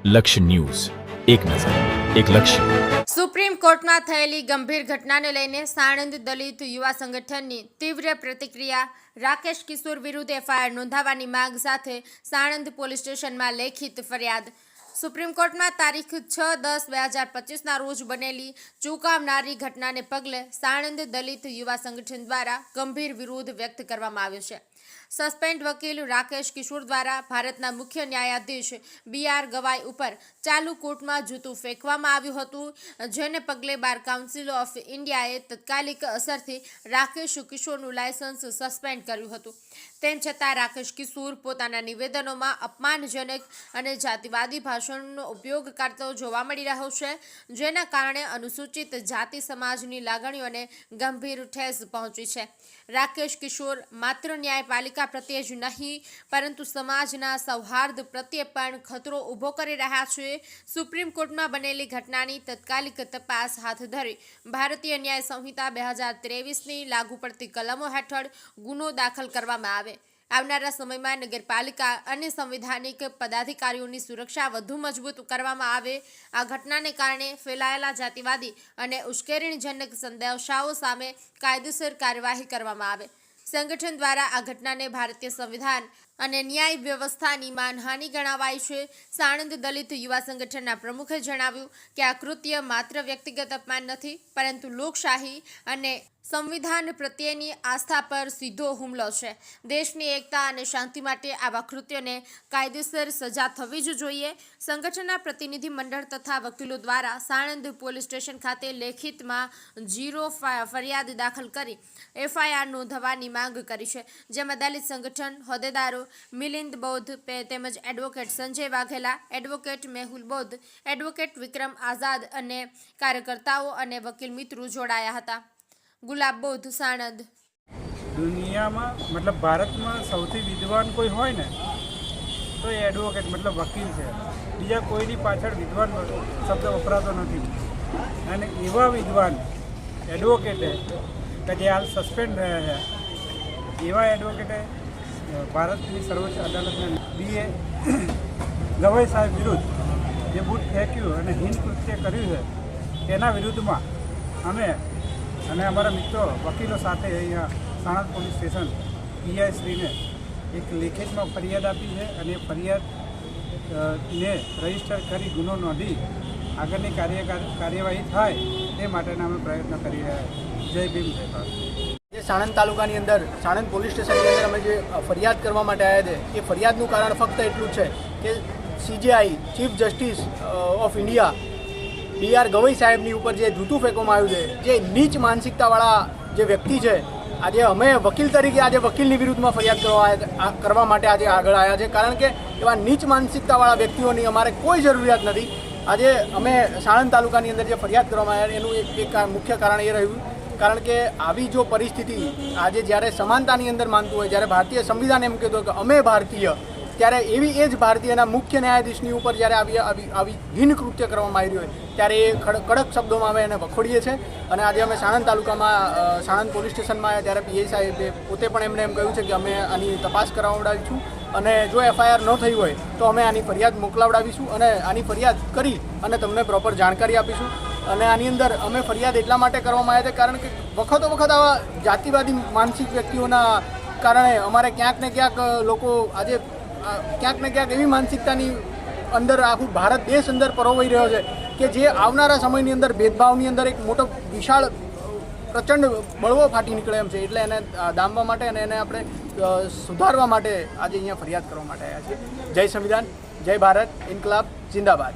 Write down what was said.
લક્ષ્ય ન્યૂઝ, એક નજર, એક લક્ષ્ય. સુપ્રીમ કોર્ટમાં થયેલી ગંભીર ઘટનાને લઈને સાણંદ દલિત યુવા સંગઠનની તીવ્ર પ્રતિક્રિયા. રાકેશ કિશોર વિરુદ્ધ એફઆઈઆર નોંધાવવાની માંગ સાથે સાણંદ પોલીસ સ્ટેશનમાં લેખિત ફરિયાદ. સુપ્રીમ કોર્ટમાં તારીખ 6/10/2025ના રોજ બનેલી ચોંકાવનારી ઘટનાને પગલે સાણંદ દલિત યુવા સંગઠન દ્વારા ગંભીર વિરોધ વ્યક્ત કરવામાં આવ્યો છે. સસ્પેન્ડ વકીલ રાકેશ કિશોર દ્વારા ભારતના મુખ્ય ન્યાયાધીશ BR ગવાઈ ઉપર ચાલુ કોર્ટમાં જૂતું ફેંકવામાં આવ્યું હતું, જેને પગલે બાર કાઉન્સિલ ઓફ ઇન્ડિયાએ તાત્કાલિક અસરથી રાકેશ કિશોરનું લાયસન્સ સસ્પેન્ડ કર્યું હતું. તેમ છતાં રાકેશ કિશોર પોતાના નિવેદનોમાં અપમાનજનક અને જાતિવાદી ભાષણનો ઉપયોગ કરતો જોવા મળી રહ્યો છે, જેના કારણે અનુસૂચિત જાતિ સમાજની લાગણીઓને ગંભીર ઠેસ પહોંચી છે. રાકેશ કિશોર માત્ર ન્યાયપાલિકા પ્રત્યે જ નહીં પરંતુ સમાજના સૌહાર્દ પ્રત્યે પણ ખતરો ઊભો કરી રહ્યા છે. સુપ્રીમ કોર્ટમાં બનેલી ઘટનાની તાત્કાલિક તપાસ હાથ ધરી ભારતીય ન્યાય સંહિતા 2023ની લાગુ પડતી કલમો હેઠળ ગુનો દાખલ કરવામાં આવે. આવનારા સમયમાં નગરપાલિકા અને સંવિધાનિક પદાધિકારીઓની સુરક્ષા વધુ મજબૂત કરવામાં આવે. આ ઘટનાને કારણે ફેલાયેલા જાતિવાદી અને ઉશ્કેરણીજનક સંદેશાઓ સામે કાયદેસર કાર્યવાહી કરવામાં આવે. સંગઠન દ્વારા આ ઘટનાને ભારતીય સંવિધાન અને ન્યાય વ્યવસ્થાની માનહાનિ ગણાવાય છે. સાણંદ દલિત યુવા સંગઠનના પ્રમુખે જણાવ્યું કે આ કૃત્ય માત્ર વ્યક્તિગત અપમાન નથી પરંતુ લોકશાહી અને સંવિધાન પ્રત્યેની આસ્થા પર સીધો હુમલો છે. દેશની એકતા અને શાંતિ માટે આવા કૃત્યોને કાયદેસર સજા થવી જ જોઈએ. સંગઠનના પ્રતિનિધિ મંડળ તથા વકીલો દ્વારા સાણંદ પોલીસ સ્ટેશન ખાતે લેખિતમાં 0 ફરિયાદ દાખલ કરી FIR નોંધવાની માંગ કરી છે, જેમાં દલિત સંગઠન હોદ્દેદારો મિલિંદ બૌદ્ધ તેમજ એડવોકેટ સંજય વાઘેલા, એડવોકેટ મેહુલ બૌદ્ધ, એડવોકેટ વિક્રમ આઝાદ અને કાર્યકર્તાઓ અને વકીલ મિત્રો જોડાયા હતા. ગુલાબ બૌદ્ધ, સાણંદ. દુનિયામાં મતલબ ભારતમાં સૌથી વિદ્વાન કોઈ હોય ને તો એ એડવોકેટ મતલબ વકીલ છે. બીજા કોઈની પાછળ વિદ્વાન શબ્દ વપરાતો નથી. અને એવા વિદ્વાન એડવોકેટે કે જે હાલ સસ્પેન્ડ રહ્યા છે, એવા એડવોકેટે ભારતની સર્વોચ્ચ અદાલતના BA ગવાઈ સાહેબ વિરુદ્ધ જે બૂટ ફેંક્યું અને હિન કૃત્ય કર્યું છે તેના વિરુદ્ધમાં અમે અને અમારા મિત્રો વકીલો સાથે અહીંયા સાણંદ પોલીસ સ્ટેશન PI શ્રીને એક લેખિતમાં ફરિયાદ આપી છે અને એ ફરિયાદને રજીસ્ટર કરી ગુનો નોંધી આગળની કાર્યવાહી થાય તે માટેના અમે પ્રયત્ન કરી રહ્યા છીએ. જય ભીમ, જય ભારત. જે સાણંદ તાલુકાની અંદર સાણંદ પોલીસ સ્ટેશનની અંદર અમે જે ફરિયાદ કરવા માટે આવ્યા છે એ ફરિયાદનું કારણ ફક્ત એટલું જ છે કે CJI chief justice of India BR ગવાઈ સાહેબની ઉપર જે જૂતું ફેંકવામાં આવ્યું છે, જે નીચ માનસિકતાવાળા જે વ્યક્તિ છે, આજે અમે વકીલ તરીકે આજે વકીલની વિરુદ્ધમાં ફરિયાદ કરવા માટે આજે આગળ આવ્યા છે, કારણ કે એવા નીચ માનસિકતાવાળા વ્યક્તિઓની અમારે કોઈ જરૂરિયાત નથી. આજે અમે સાણંદ તાલુકાની અંદર જે ફરિયાદ કરવામાં આવ્યા એનું એક મુખ્ય કારણ એ રહ્યું કારણ કે આવી જો પરિસ્થિતિ આજે જ્યારે સમાનતાની અંદર માનતું હોય, જ્યારે ભારતીય સંવિધાન એમ કહેતો કે અમે ભારતીય, ત્યારે એવી એ જ ભારતીયના મુખ્ય ન્યાયાધીશની ઉપર જ્યારે આવી હીન કૃત્ય કરવામાં આવી રહ્યું હોય ત્યારે એ કડક શબ્દોમાં અમે એને વખોડીએ છીએ. અને આજે અમે સાણંદ તાલુકામાં સાણંદ પોલીસ સ્ટેશનમાં આવ્યા ત્યારે PI સાહેબે પોતે પણ એમને એમ કહ્યું છે કે અમે આની તપાસ કરાવડાવીશું અને જો FIR ન થઈ હોય તો અમે આની ફરિયાદ મોકલાવડાવીશું અને આની ફરિયાદ કરી અને તમને પ્રોપર જાણકારી આપીશું. અને આની અંદર અમે ફરિયાદ એટલા માટે કરવામાં આવ્યા છે કારણ કે વખતો વખત આવા જાતિવાદી માનસિક વ્યક્તિઓના કારણે અમારે ક્યાંક ને ક્યાંક લોકો આજે ક્યાંક ને ક્યાંક એવી માનસિકતાની અંદર આખું ભારત દેશ અંદર પરોવાઈ રહ્યો છે કે જે આવનારા સમયની અંદર ભેદભાવની અંદર એક મોટો વિશાળ પ્રચંડ બળવો ફાટી નીકળે એમ છે. એટલે એને દામવા માટે અને એને આપણે સુધારવા માટે આજે અહીંયા ફરિયાદ કરવા માટે આવ્યા છીએ. જય સંવિધાન, જય ભારત, ઇન્કલાબ જિંદાબાદ.